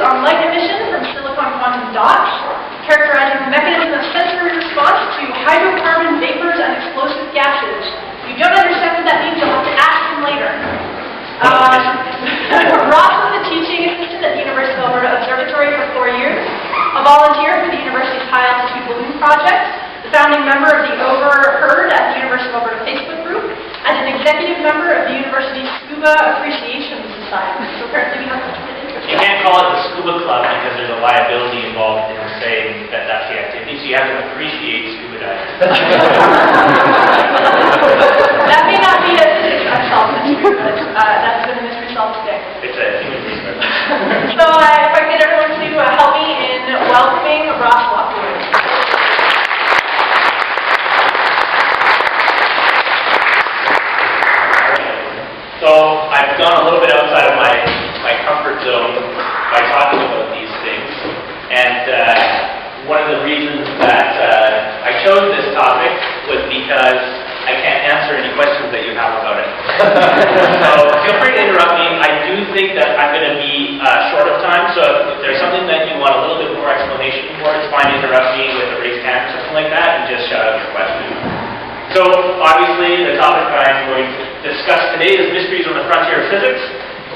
lectures on light emission from silicon quantum dots, characterizing the mechanism of sensory response to hydrocarbon vapors and explosive gases. If you don't understand what that means, you'll have to ask him later. Ross was a teaching assistant at the University of Alberta Observatory for 4 years, a volunteer for the university's High Altitude Balloon Project, the founding member of the Overheard at the University of Alberta Facebook group, and an executive member of the university's Scuba Appreciation Society. So apparently we have such an interest. You can't call it the Scuba Club because there's a liability involved in saying that that's the activity, so you have to appreciate scuba diving. That may not be a physics unsolved mystery, but that's been a mystery solved today. It's a human resource. So if I get everyone to help me in welcoming Ross Lockwood. So I've gone a little bit outside of my comfort zone by talking about these things, and one of the reasons that I chose this topic was because I can't answer any questions that you have about it. So feel free to interrupt me. I do think that I'm going to be short of time, so if there's something that you want a little bit more explanation for, it's fine to interrupt me with a raised hand or something like that, and just shout out your question. So obviously the topic I'm going to discuss today is mysteries on the frontier of physics,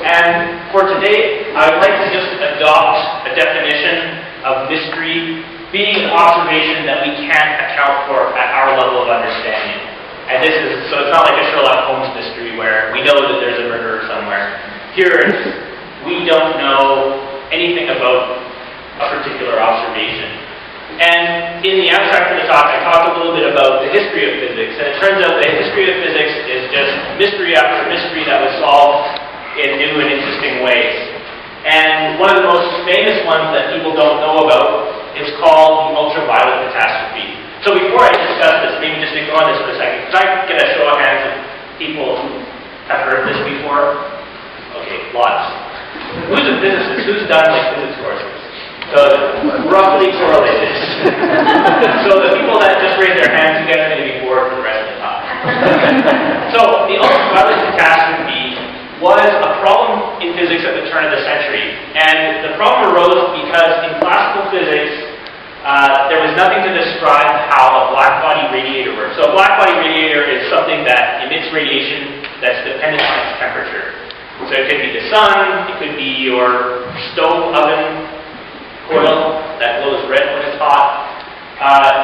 and for today I would like to just adopt a definition of mystery being an observation that we can't account for at our level of understanding. And this is, so it's not like a Sherlock Holmes mystery where we know that there's a murderer somewhere. Here, we don't know anything about a particular observation. And in the abstract of the talk, I talked a little bit about the history of physics, and it turns out the history of physics is just mystery after mystery that was solved in new and interesting ways. And one of the most famous ones that people don't know about is called the Ultraviolet Catastrophe. So before I discuss this, maybe just ignore this for a second. Could I get a show of hands of people who have heard this before? Okay, lots. Who's a physicist? Who's done like physics courses? So roughly correlated. So the people that just raised their hands, you guys are going to be bored for the rest of the talk. So the ultraviolet catastrophe was a problem in physics at the turn of the century. And the problem arose because in classical physics, there was nothing to describe how a black body radiator works. So a black body radiator is something that emits radiation that's dependent on its temperature. So it could be the sun, it could be your stove oven coil that glows red when it's hot.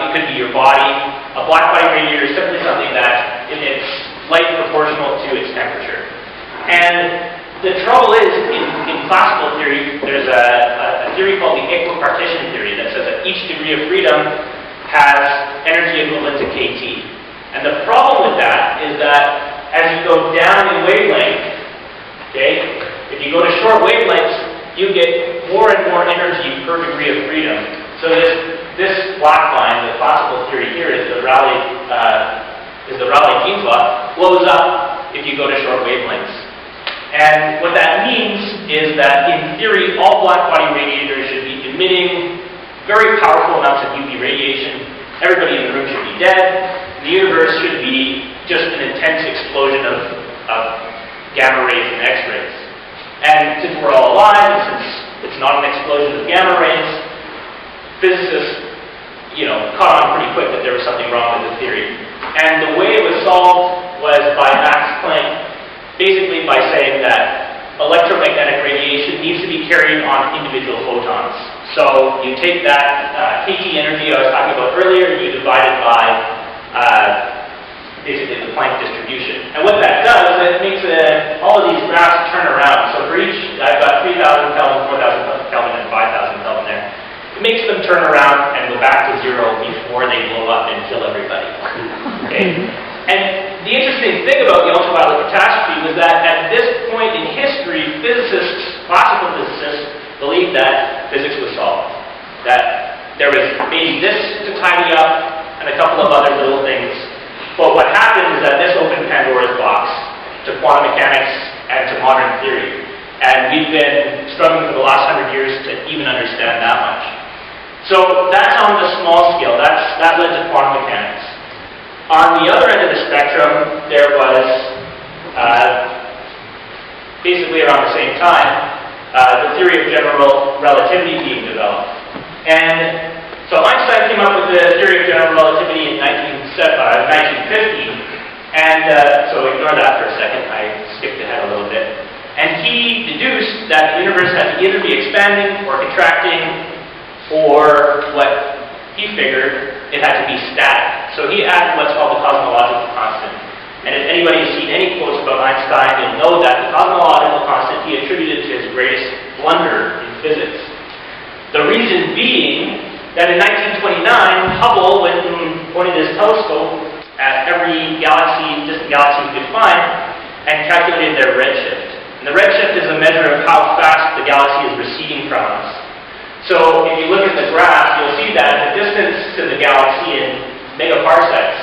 It could be your body. A black body radiator is simply something that emits light proportional to its temperature. And the trouble is, in classical theory, there's a theory called the equipartition theory that says that each degree of freedom has energy equivalent to kT. And the problem with that is that as you go down in wavelength, okay, if you go to short wavelengths, you get more and more energy per degree of freedom. So this black line, the classical theory here, is the Rayleigh-Jeans law, blows up if you go to short wavelengths. And what that means is that in theory, all black body radiators should be emitting very powerful amounts of UV radiation. Everybody in the room should be dead. The universe should be just an intense explosion of gamma rays and X-rays. And since we're all alive, since it's not an explosion of gamma rays, physicists, caught on pretty quick that there was something wrong with the theory. And the way it was solved was by Max Planck, basically by saying that electromagnetic radiation needs to be carried on individual photons. So you take that kT energy I was talking about earlier, and you divide it by basically the Planck distribution. And what that does is it makes all of these graphs turn around. So for each, I've got 3,000 Kelvin, 4,000 Kelvin, and 5,000 Kelvin there. It makes them turn around and go back to zero before they blow up and kill everybody. Okay? And the interesting thing about the ultraviolet catastrophe was that at this point in history, physicists, classical physicists, believed that physics was solved. That there was maybe this to tidy up and a couple of other little things. But what happened is that this opened Pandora's box to quantum mechanics and to modern theory. And we've been struggling for the last 100 years to even understand that much. So that's on the small scale. That led to quantum mechanics. On the other end of the spectrum, there was, basically around the same time, the theory of general relativity being developed. And so Einstein came up with the theory of general relativity in 1950, and so ignore that for a second, I skipped ahead a little bit. And he deduced that the universe had to either be expanding or contracting, or what he figured, it had to be static. So he added what's called the cosmological constant. And if anybody has seen any quotes about Einstein, you'll know that the cosmological constant he attributed to his greatest blunder in physics. The reason being that in 1929, Hubble went and pointed his telescope at every galaxy, distant galaxy he could find, and calculated their redshift. And the redshift is a measure of how fast the galaxy is receding from us. So if you look at the graph, you'll see that the distance to the galaxy in megaparsecs,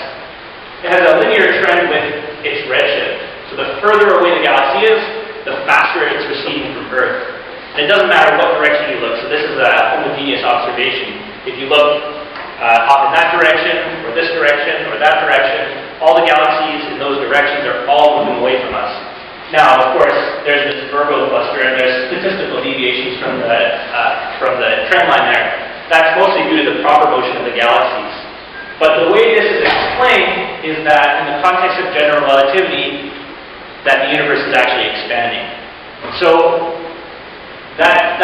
it has a linear trend with its redshift. So the further away the galaxy is, the faster it's receding from Earth. And it doesn't matter what direction you look. So this is a homogeneous observation. If you look off in that direction, or this direction, or that direction, all the galaxies in those directions are all moving away from us. Now, of course, there's this Virgo cluster, and there's statistical deviations from the trend line there. That's mostly due to the proper motion of the galaxies. But the way this is explained is that in the context of general relativity, that the universe is actually expanding. So that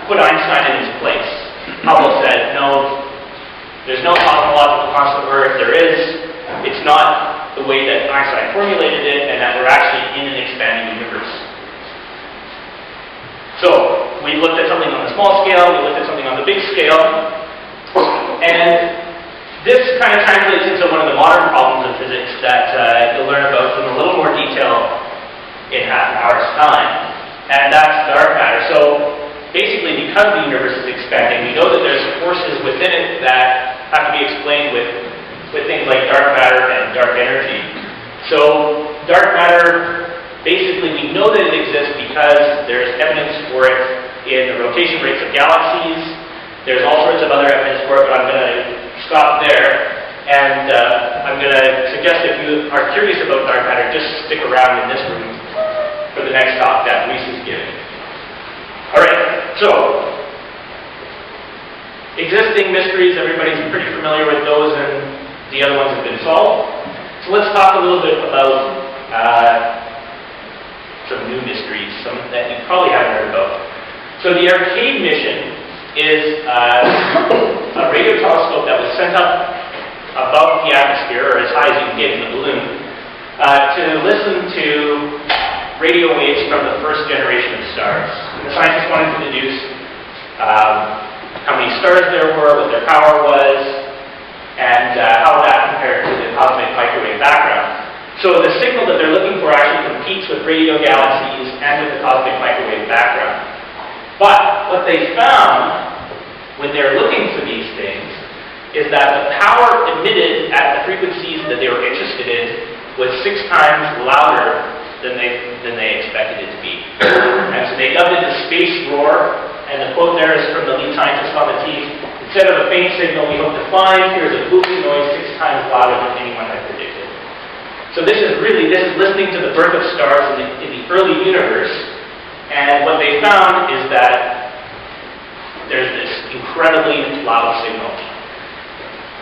put Einstein in his place. Hubble said, no, there's no cosmological constant where if there is, it's not the way that Einstein formulated it, and that we're actually in an expanding universe. So we looked at something on the small scale, we looked at something on the big scale, and this kind of translates into one of the modern problems of physics that you'll learn about in a little more detail in half an hour's time, and that's dark matter. So basically, because the universe is expanding, we know that there's forces within it that have to be explained with things like dark matter and dark energy. So dark matter, basically we know that it exists because there's evidence for it in the rotation rates of galaxies. There's all sorts of other evidence for it, but I'm going to stop there. And I'm going to suggest if you are curious about dark matter, just stick around in this room for the next talk that Reese is giving. Alright, so existing mysteries, everybody's pretty familiar with those, and the other ones have been solved. So let's talk a little bit about some new mysteries, some that you probably haven't heard about. So the Arcade mission is a radio telescope that was sent up above the atmosphere, or as high as you can get in the balloon, to listen to radio waves from the first generation of stars. And the scientists wanted to deduce how many stars there were, what their power was, and how that compared to the cosmic microwave background. So the signal that they're looking for actually competes with radio galaxies and with the cosmic microwave background. But what they found when they're looking for these things is that the power emitted at the frequencies that they were interested in was 6 times louder than they expected it to be. And so they dubbed it the space roar, and the quote there is from the lead scientist on the team. Instead of a faint signal we hope to find, here's a booming noise 6 times louder than anyone had predicted. So this is listening to the birth of stars in the early universe, and what they found is that there's this incredibly loud signal.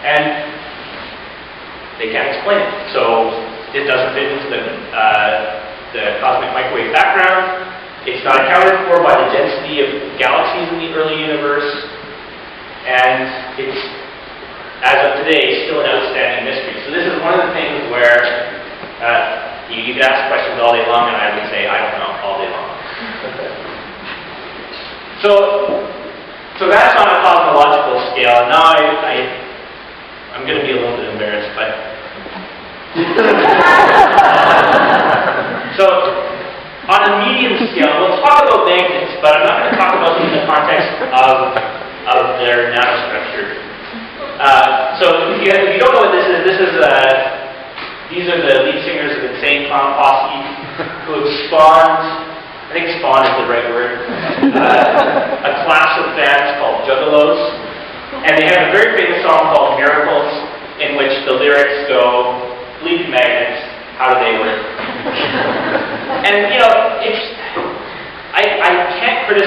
And they can't explain it. So it doesn't fit into the cosmic microwave background. It's not accounted for by the density of galaxies in the early universe. And it's, as of today, still an outstanding mystery. So this is one of the things where you could ask questions all day long, and I would say, I don't know, all day long. So that's on a cosmological scale. Now I'm going to be a little bit embarrassed, but so on a medium scale, we'll talk about magnets, but I'm not going to talk about them in the context of their nanostructure. So if you don't know what this is these are the lead singers of Insane Clown Posse who have spawned, I think spawn is the right word, a class of bands called Juggalos. And they have a very famous song called Miracles, in which the lyrics go, bleak magnets, how do they work? And you know, I can't criticize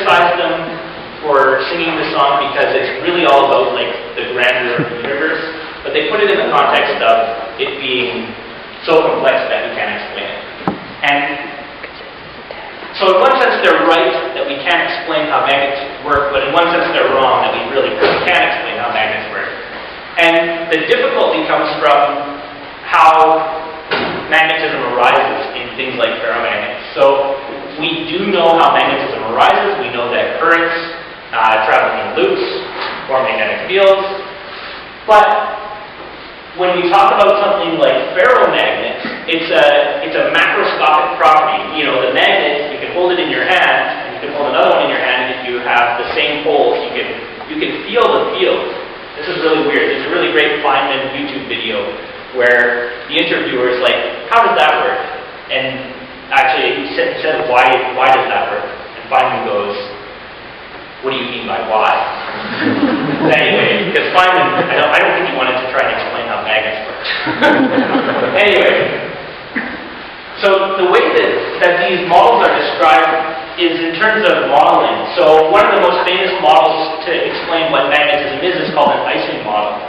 they put it in the context of it being so complex that we can't explain it. And so in one sense they're right that we can't explain how magnets work, but in one sense they're wrong that we really can't explain how magnets work. And the difficulty comes from how magnetism arises in things like ferromagnets. So we do know how magnetism arises. We know that currents traveling in loops form magnetic fields. But when we talk about something like ferromagnets, it's a macroscopic property. You know, the magnet, you can hold it in your hand, and you can hold another one in your hand, and if you have the same poles, you can feel the field. This is really weird. There's a really great Feynman YouTube video where the interviewer is like, how does that work? And actually, he said why does that work? And Feynman goes, what do you mean by why? Anyway, because Feynman, I don't think he wanted to try and explain how magnets work. Anyway, so the way that these models are described is in terms of modeling. So one of the most famous models to explain what magnetism is called an Ising model.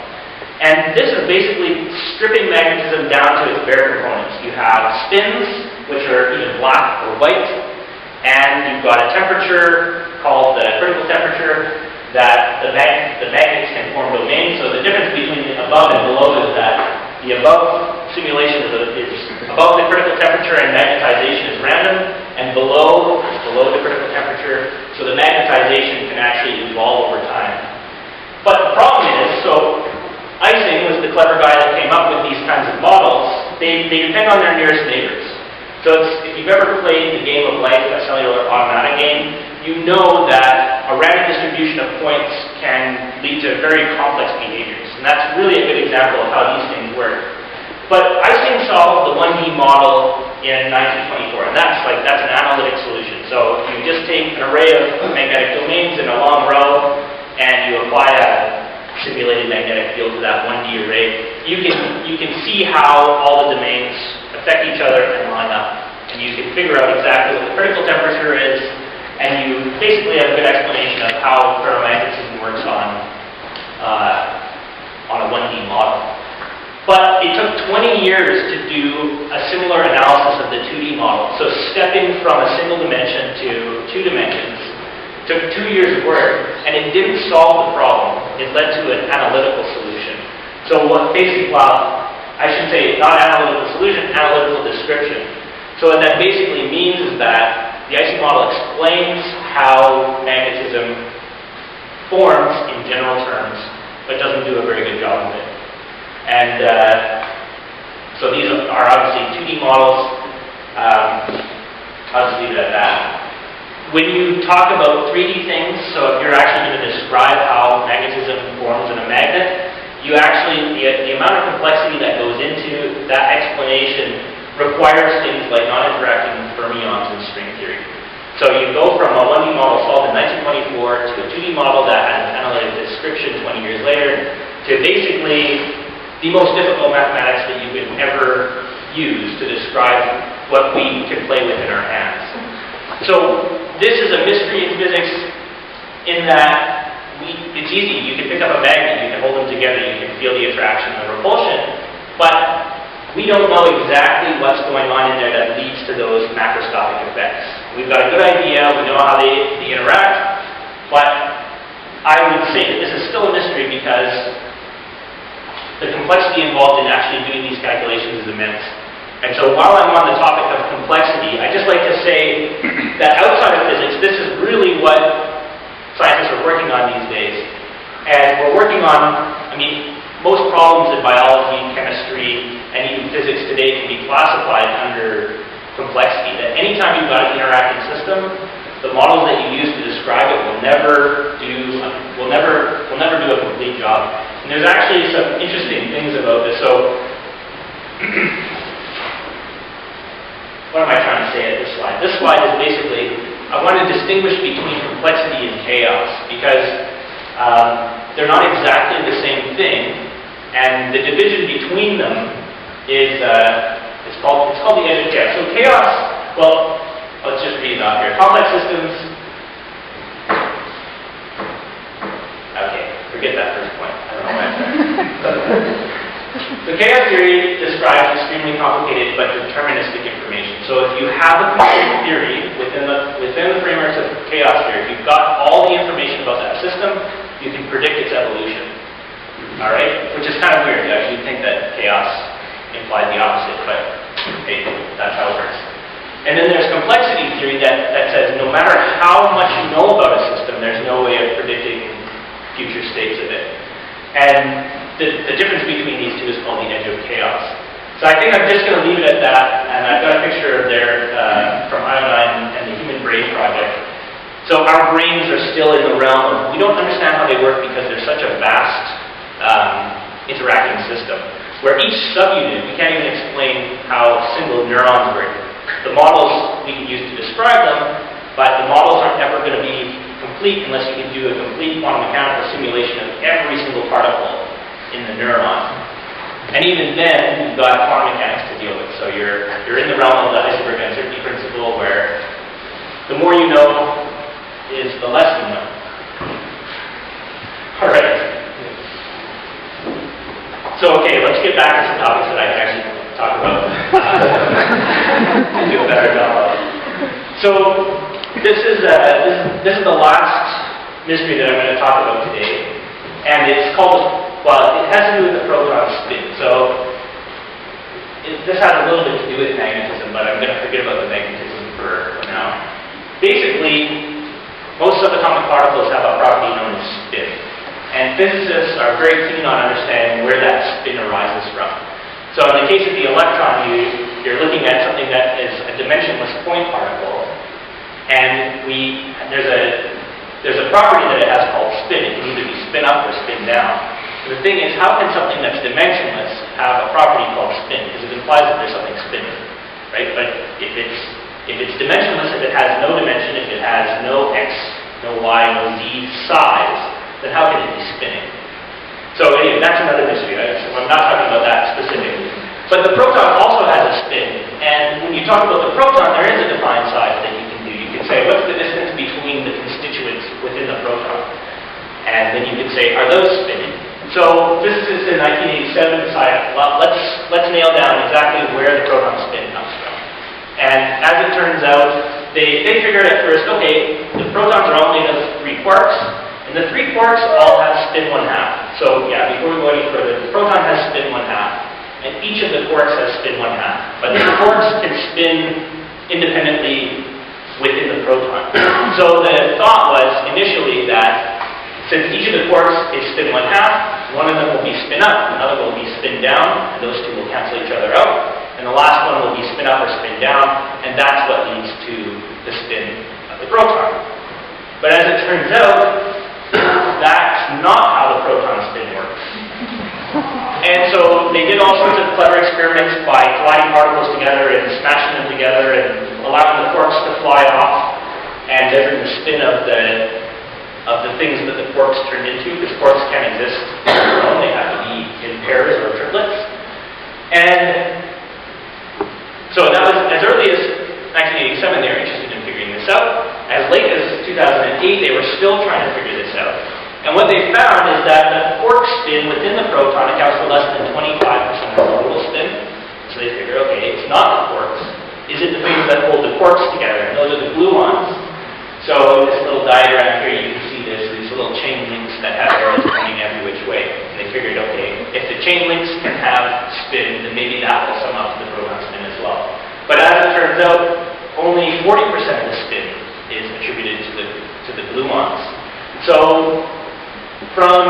And this is basically stripping magnetism down to its bare components. You have spins, which are either black or white, and you've got a temperature called the critical temperature that the magnets can form domains. So the difference between the above and below is that the above simulation is above the critical temperature and magnetization is random, and below the critical temperature, so the magnetization can actually evolve over time. But the problem is, so Ising was the clever guy that came up with these kinds of models. They depend on their nearest neighbors. So if you've ever played the game of life, a cellular automatic game, you know that a random distribution of points can lead to very complex behaviors. And that's really a good example of how these things work. But Ising solved the 1D model in 1924, and that's an analytic solution. So if you just take an array of magnetic domains in a long row, and you apply a simulated magnetic field to that 1D array, you can see how all the domains affect each other and line up. And you can figure out exactly what the critical temperature is, and you basically have a good explanation of how ferromagnetism works on a 1D model. But it took 20 years to do a similar analysis of the 2D model. So stepping from a single dimension to 2 dimensions took 2 years of work, and it didn't solve the problem. It led to an analytical solution. So what basically, well, I should say not analytical solution, analytical description. So what that basically means is that the Ising model explains how magnetism forms in general terms, but doesn't do a very good job of it. And so these are obviously 2D models. I'll just leave it at that. When you talk about 3D things, so if you're actually going to describe how magnetism forms in a magnet, you actually, the amount of complexity that goes into that explanation requires things like non-interacting fermions in string theory. So you go from a 1D model solved in 1924 to a 2D model that has an analytic description 20 years later to basically the most difficult mathematics that you could ever use to describe what we can play with in our hands. So this is a mystery in physics in that it's easy. You can pick up a magnet, you can hold them together, you can feel the attraction and repulsion, but we don't know exactly what's going on in there that leads to those macroscopic effects. We've got a good idea, we know how they interact, but I would say that this is still a mystery because the complexity involved in actually doing these calculations is immense. And so while I'm on the topic of complexity, I'd just like to say that outside of physics, this is really what scientists are working on these days. And we're working on, most problems in biology, chemistry, and even physics today can be classified under complexity. That anytime you've got an interacting system, the models that you use to describe it will never do a complete job. And there's actually some interesting things about this. So, what am I trying to say at this slide? This slide is basically, I want to distinguish between complexity and chaos because they're not exactly the same thing, and the division between them is it's called the edge of chaos. So chaos, well, let's just read it out here. Complex systems. Okay, forget that first point. I don't know why I said that. The chaos theory describes extremely complicated but deterministic information. So if you have a complete theory within the frameworks of chaos theory, if you've got all the information about that system, you can predict its evolution. All right? Which is kind of weird. You actually think that chaos implies the opposite, but hey, that's how it works. And then there's complexity theory that says no matter how much you know about a system, there's no way of predicting future states of it. And the difference between these two is called the edge of chaos. So I think I'm just going to leave it at that, and I've got a picture there from Iodine and the Human Brain Project. So our brains are still in the realm of, we don't understand how they work because they're such a vast interacting system, where each subunit, we can't even explain how single neurons work. The models we can use to describe them, but the models aren't ever going to be complete unless you can do a complete quantum mechanical simulation of every single particle in the neuron. And even then, you've got quantum mechanics to deal with. So you're in the realm of the Heisenberg uncertainty principle, where the more you know is the less you know. All right. So, okay, let's get back to some topics that I can actually talk about and do a better job of. So, this is the last mystery that I'm going to talk about today, and it's called, well, it has to do with the proton spin. So, this has a little bit to do with magnetism, but I'm going to forget about the magnetism for now. Basically, most subatomic particles have a property known as spin. And physicists are very keen on understanding where that spin arises from. So in the case of the electron, you're looking at something that is a dimensionless point particle, and there's a property that it has called spin. It can either be spin up or spin down. And the thing is, how can something that's dimensionless have a property called spin? Because it implies that there's something spinning, right? But if it's dimensionless, if it has no dimension, if it has no x, no y, no z size, then how can it be spinning? So anyway, that's another mystery. So I'm not talking about that specifically. But the proton also has a spin. And when you talk about the proton, there is a defined size that you can do. You can say, what's the distance between the constituents within the proton? And then you can say, are those spinning? So physicists in 1987 decided, well, let's nail down exactly where the proton spin comes from. And as it turns out, they figured at first, okay, the protons are all made of 3 quarks. And the 3 quarks all have spin 1/2. So yeah, before we go any further, the proton has spin 1/2, and each of the quarks has spin 1/2. But the quarks can spin independently within the proton. So the thought was initially that since each of the quarks is spin 1/2, one of them will be spin up, another will be spin down, and those two will cancel each other out. And the last one will be spin up or spin down, and that's what leads to the spin of the proton. But as it turns out, that's not how the proton spin works. And so they did all sorts of clever experiments by colliding particles together and smashing them together and allowing the quarks to fly off and measuring the spin of the things that the quarks turned into, because quarks can't exist on their own. They have to be in pairs or triplets. And so that was as early as 1987 they were interested in figuring this out. As late as 2008, they were still trying to figure this out. And what they found is that the quark spin within the proton accounts for less than 25% of the total spin. So they figure, okay, it's not the quarks. Is it the things that hold the quarks together? And those are the gluons. So in this little diagram here, you can see there's these little chain links that have arrows pointing every which way. And they figured, okay, if the chain links can have spin, then maybe that will sum up to the proton spin as well. But as it turns out, only 40% of the spin is attributed to the gluons. So from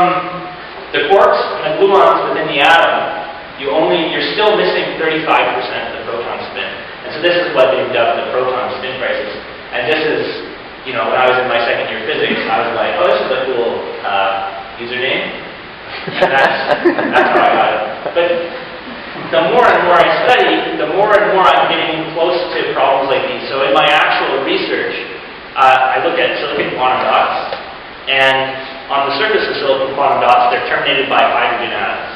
the quarks and the gluons within the atom, you're still missing 35% of the proton spin. And so this is what they've dubbed the Proton Spin-Crisis. And this is, when I was in my second year physics, I was like, oh, this is a cool username. And that's how I got it. But the more and more I study, the more and more I'm getting close to problems like these. So in my actual research, I look at silicon quantum dots, and on the surface of silicon quantum dots, they're terminated by hydrogen atoms.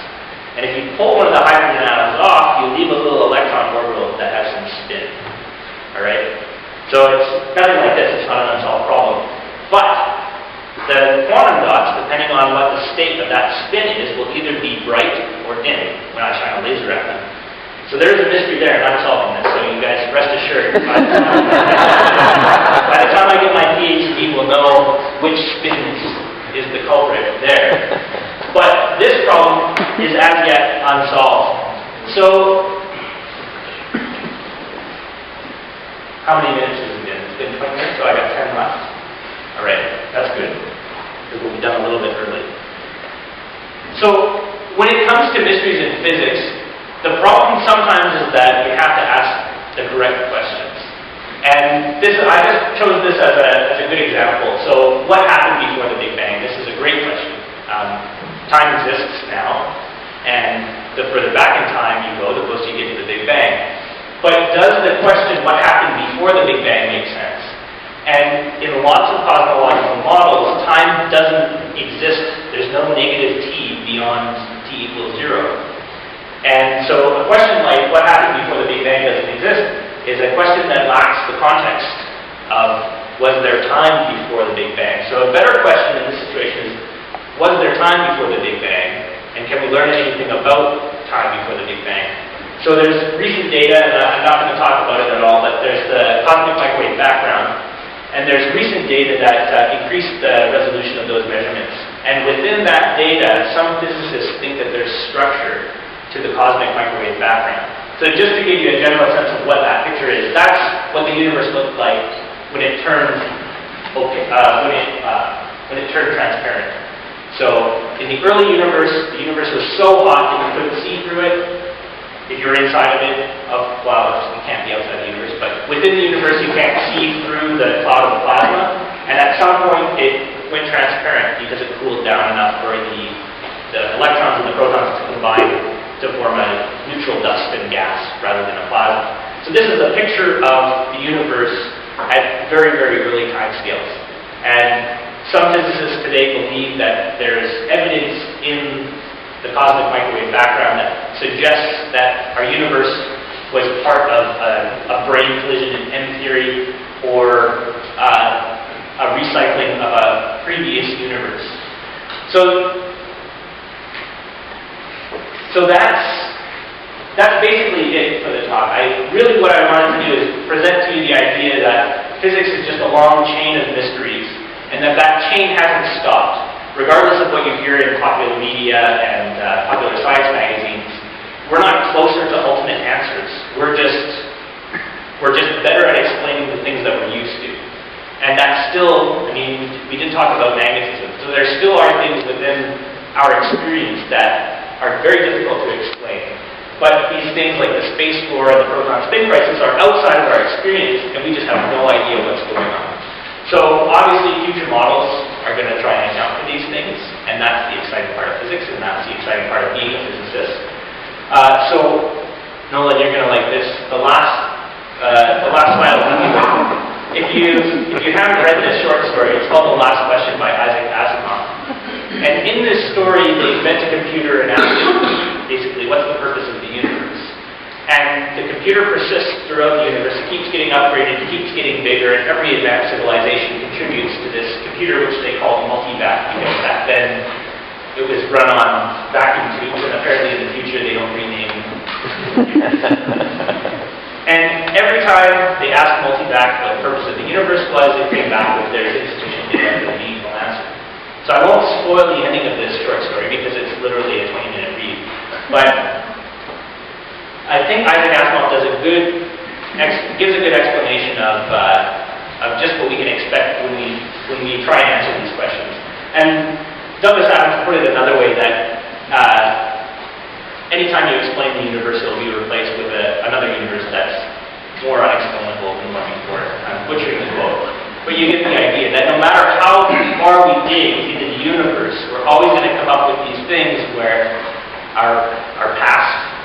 And if you pull one of the hydrogen atoms off, you leave a little electron orbital that has some spin. Alright? So it's nothing like this, it's not an unsolved problem. But the quantum dots, depending on what the state of that spin is, will either be bright or dim when I shine a directly. So there's a mystery there, and I'm solving this, so you guys rest assured. By the time I get my PhD, we'll know which spin is the culprit there. But this problem is as yet unsolved. So, how many minutes has it been? It's been 20 minutes, so I got 10 left. All right, that's good, because we'll be done a little bit early. So, when it comes to mysteries in physics, the problem sometimes is that you have to ask the correct questions. And I just chose this as a good example. So, what happened before the Big Bang? This is a great question. Time exists now, and the further back in time you go, the closer you get to the Big Bang. But does the question, what happened before the Big Bang, make sense? And in lots of cosmological models, time doesn't exist. There's no negative t beyond t equals 0. And so a question like, what happened before the Big Bang doesn't exist, is a question that lacks the context of, was there time before the Big Bang? So a better question in this situation is, was there time before the Big Bang? And can we learn anything about time before the Big Bang? So there's recent data, and I'm not going to talk about it at all, but there's the cosmic microwave background, and there's recent data that increased the resolution of those measurements. And within that data, some physicists think that there's structure to the cosmic microwave background. So just to give you a general sense of what that picture is, that's what the universe looked like when it turned when it turned transparent. So in the early universe, the universe was so hot that you couldn't see through it. If you're inside of it, well, you can't be outside the universe, but within the universe you can't see through the cloud of plasma, and at some point it went transparent because it cooled down enough for the electrons and the protons to combine to form a neutral dust spin gas rather than a plasma. So this is a picture of the universe at very, very early time scales. And some physicists today believe that there's evidence in the cosmic microwave background that suggests that our universe was part of a brane collision in M theory or a recycling of a previous universe. So that's basically it for the talk. What I wanted to do is present to you the idea that physics is just a long chain of mysteries, and that chain hasn't stopped. Regardless of what you hear in popular media and popular science magazines, we're not closer to ultimate answers. We're just better at explaining the things that we're used to. And that's still, we did talk about magnetism, so there still are things within our experience that are very difficult to explain. But these things like the space floor and the Proton Spin-Crisis are outside of our experience, and we just have no idea what's going on. So obviously future models are going to try and account for these things, and that's the exciting part of physics, and that's the exciting part of being a physicist. So Nolan, you're going to like this. The last slide I'll leave you with. If you haven't read this short story, it's called The Last Question by Ising Models. And in this story, they invent a computer and ask it, basically, what's the purpose of the universe? And the computer persists throughout the universe. It keeps getting upgraded, it keeps getting bigger, and every advanced civilization contributes to this computer, which they call multi-vac, because back then it was run on vacuum tubes, and apparently in the future they don't rename And every time they asked multi-vac what the purpose of the universe was, they came back with their insufficient data for the meaningful answer. So I won't spoil the ending of this short story because it's literally a 20-minute read. But I think Ising Models gives a good explanation of just what we can expect when we try and answer these questions. And Douglas Adams put it another way that anytime you explain the universe, it'll be replaced with another universe that's more unexplainable than what before. I'm butchering the quote. But you get the idea that no matter how far we dig into the universe, we're always going to come up with these things where our past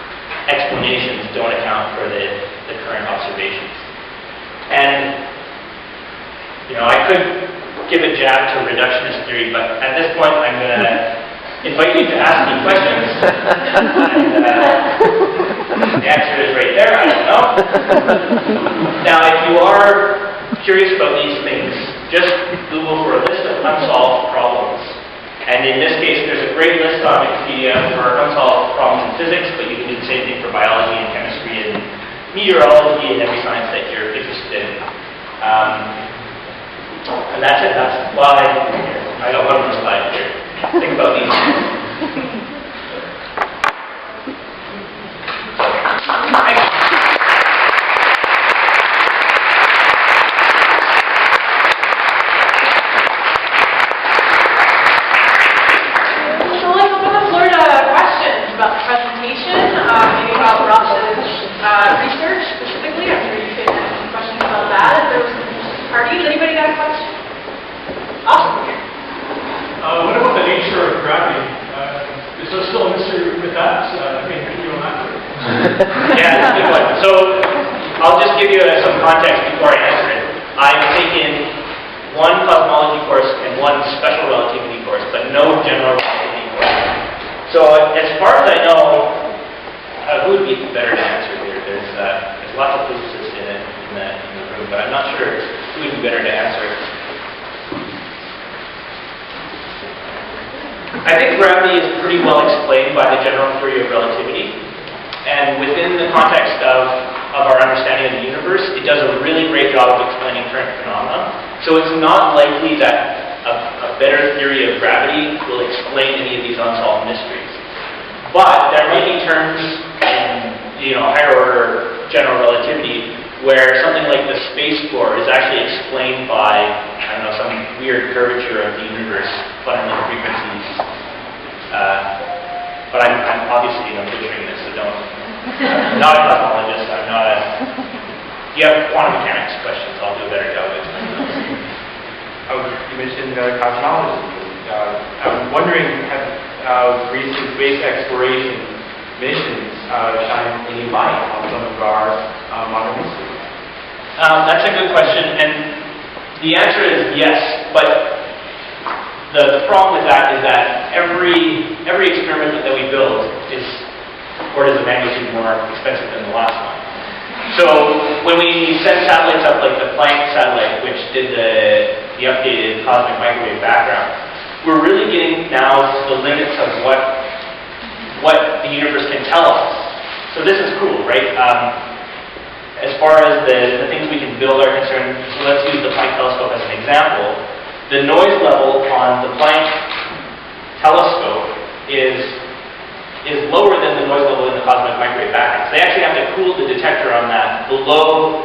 explanations don't account for the current observations. And, I could give a jab to reductionist theory, but at this point I'm going to invite you to ask me questions. And the answer is right there, I don't know. Now, if you are curious about these things, just Google for a list of unsolved problems. And in this case, there's a great list on Wikipedia for unsolved problems in physics, but you can do the same thing meteorology and every science that you're interested in. And that's it. That's why I'm here. I got one more slide here. Think about these things. Research specifically. I'm sure you could have some questions about that if there was some interested parties. Anybody got a question? Awesome. What about the nature of gravity? Is there still a mystery with that? I think you don't have to. Yeah, that's a good one. So I'll just give you some context before I answer it. I've taken one cosmology course and one special relativity course, but no general relativity course. So as far as I know, who would be better to answer here? There's lots of physicists in the room, but I'm not sure who would be better to answer. I think gravity is pretty well explained by the general theory of relativity, and within the context of our understanding of the universe, it does a really great job of explaining current phenomena. So it's not likely that a better theory of gravity will explain any of these unsolved mysteries. But there may be terms in higher order general relativity where something like the space core is actually explained by, I don't know, some weird curvature of the universe, fundamental frequencies. But I'm obviously butchering this, so don't. I'm not a cosmologist. I'm not a. If you have quantum mechanics questions, I'll do a better job of explaining those. You mentioned cosmology. I'm wondering, have recent space exploration missions shine any light on some of our modern mysteries? That's a good question, and the answer is yes, but the problem with that is that every experiment that we build is orders of magnitude more expensive than the last one. So when we send satellites up, like the Planck satellite, which did the updated cosmic microwave background, we're really getting now to the limits of what the universe can tell us. So this is cool, right? As far as the things we can build are concerned, so let's use the Planck telescope as an example. The noise level on the Planck telescope is lower than the noise level in the cosmic microwave background. So they actually have to cool the detector on that below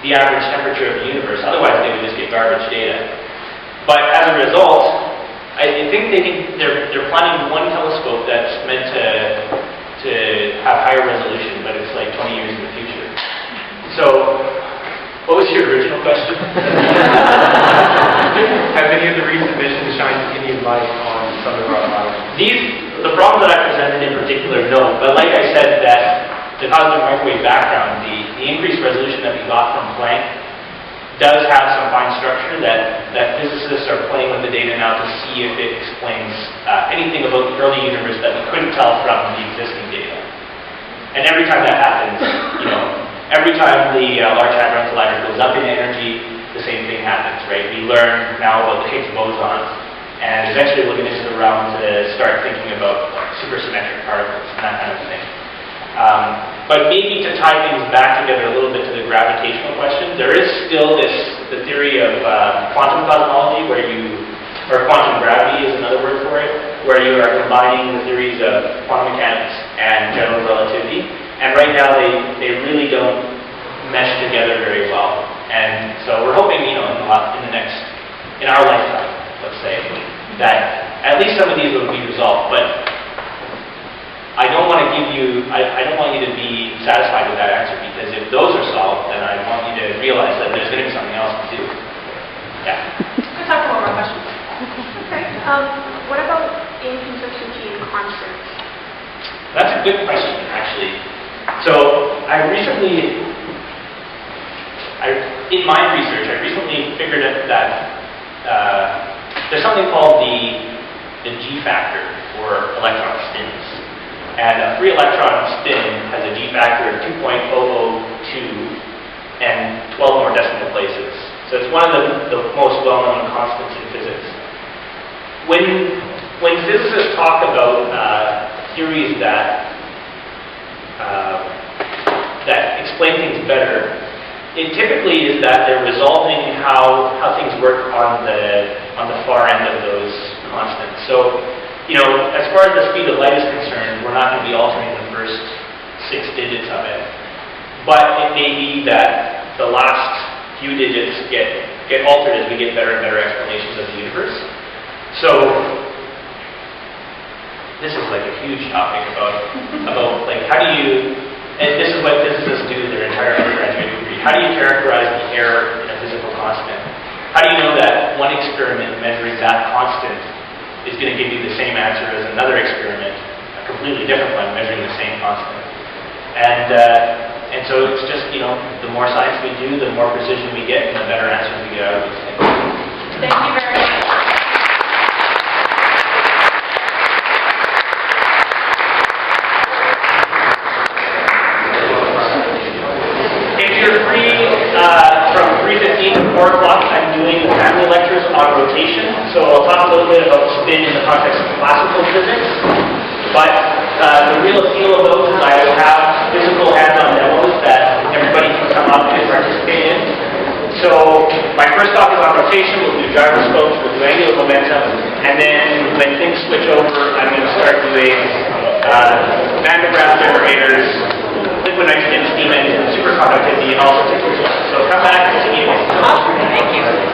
the average temperature of the universe. Otherwise, they would just get garbage data. But as a result, I think they're planning one telescope that's meant to have higher resolution, but it's like 20 years in the future. So, what was your original question? Have any of the recent missions shined any light on some of our models? The problem that I presented in particular, no. But like I said, that the cosmic microwave background, the increased resolution that we got from Planck does have some fine structure that physicists are playing with the data now to see if it explains anything about the early universe that we couldn't tell from the existing data. And every time that happens, every time the Large Hadron Collider goes up in energy, the same thing happens, right? We learn now about the Higgs boson, and eventually we're going to sit around to start thinking about supersymmetric particles and that kind of thing. But maybe to tie things back together a little bit to the gravitational question, there is still the theory of quantum cosmology, or quantum gravity is another word for it, where you are combining the theories of quantum mechanics and general relativity. And right now they really don't mesh together very well. And so we're hoping, in our lifetime, let's say, that at least some of these will be resolved. But I don't want you to be satisfied with that answer, because if those are solved, then I want you to realize that there's going to be something else to do. Yeah. Let's talk about more questions. Okay. What about inconsistency in constants? That's a good question, actually. So in my research, I recently figured out that there's something called the G factor for electron spins. And a free electron spin has a G factor of 2.002 and 12 more decimal places. So it's one of the most well-known constants in physics. When physicists talk about theories that explain things better, it typically is that they're resolving how things work on the far end of those constants. So, as far as the speed of light is concerned, we're not going to be altering the first 6 digits of it. But it may be that the last few digits get altered as we get better and better explanations of the universe. So, this is like a huge topic about like how do you, and this is what physicists do their entire undergraduate degree. How do you characterize the error in a physical constant? How do you know that one experiment measuring that constant is going to give you the same answer as another experiment, a completely different one measuring the same constant? And so it's just, the more science we do, the more precision we get, and the better answers we get out of these things. Thank you very much. If you're free from 3:15 to 4 o'clock, I'm doing the family lectures on rotation. So I'll talk a little bit about spin in the context of classical physics. But the real appeal of those is I will have physical hands-on demos that everybody can come up and participate in. So my first talk is on rotation. We'll do gyroscopes, we'll do angular momentum, and then when things switch over, I'm going to start doing Van de Graaff generators, liquid nitrogen steam engines, superconductivity, and all sorts of cool stuff. So come back and see me. Awesome. Thank you.